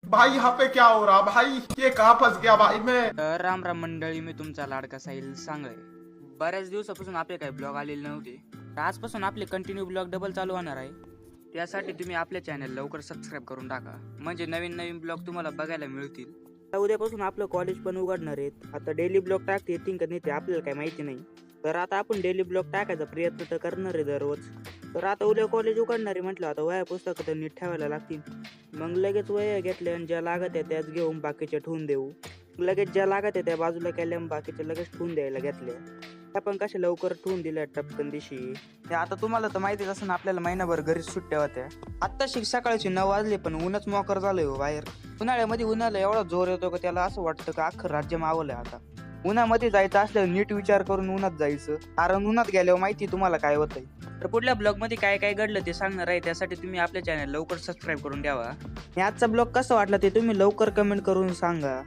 भाई यहाँ पे क्या हो रहा भाई, ये कहाँ फंस गया भाई मैं। तर राम राम मंडळी, मी तुमचा लाडका साहिल सांगळे. बऱ्याच दिवसापासून आपले काही ब्लॉग आलेले नव्हते, तर आजपासून आपले कंटिन्यू ब्लॉग डबल चालू होणार आहे. त्यासाठी तुम्ही आपले चॅनल लवकर सबस्क्राईब करून टाका, म्हणजे नवीन नवीन ब्लॉग तुम्हाला बघायला मिळतील. उद्यापासून आपलं कॉलेज पण उघडणार आहेत. आता डेली ब्लॉग टाकते येतील का नाही ते आपल्याला काही माहिती नाही, तर आता आपण डेली ब्लॉग टाकायचा प्रयत्न तर करणार आहे दररोज. तर आता उद्या कॉलेज उघडणार आहे म्हटलं, आता वह्या पुस्तकं तर नीट ठेवायला लागतील. मग लगेच वह्या घेतल्या आणि ज्या लागत आहे त्याच घेऊन बाकीच्या ठेवून देऊ. लगेच ज्या लागत आहे त्या बाजूला केल्या, बाकीच्या लगेच ठेवून द्यायला घेतल्या. आपण कशा लवकर ठेवून दिल्या टपकन दिशी. ते आता तुम्हाला तर माहितीच असं, आपल्याला महिनाभर घरी सुट्ट्या होत्या. आत्ता सकाळची 9 वाजले पण ऊनच मोकर झालंय हो बाहेर. उन्हाळ्यामध्ये उन्हाला एवढा जोर येतो का त्याला असं वाटतं का अख्खं राज्य मावलंय. आता उन्हामध्ये जायचं असल्यावर नीट विचार करून उन्हात जायचं, कारण उन्हात गेल्यावर माहिती तुम्हाला काय होतंय. तर पुढल्या ब्लॉग मध्ये काय काय घडलं ते सांगणार आहे, त्यासाठी तुम्ही आपल्या चॅनल लवकर सबस्क्राईब करून द्यावा. आणि आजचा ब्लॉग कसा वाटला ते तुम्ही लवकर कमेंट करून सांगा.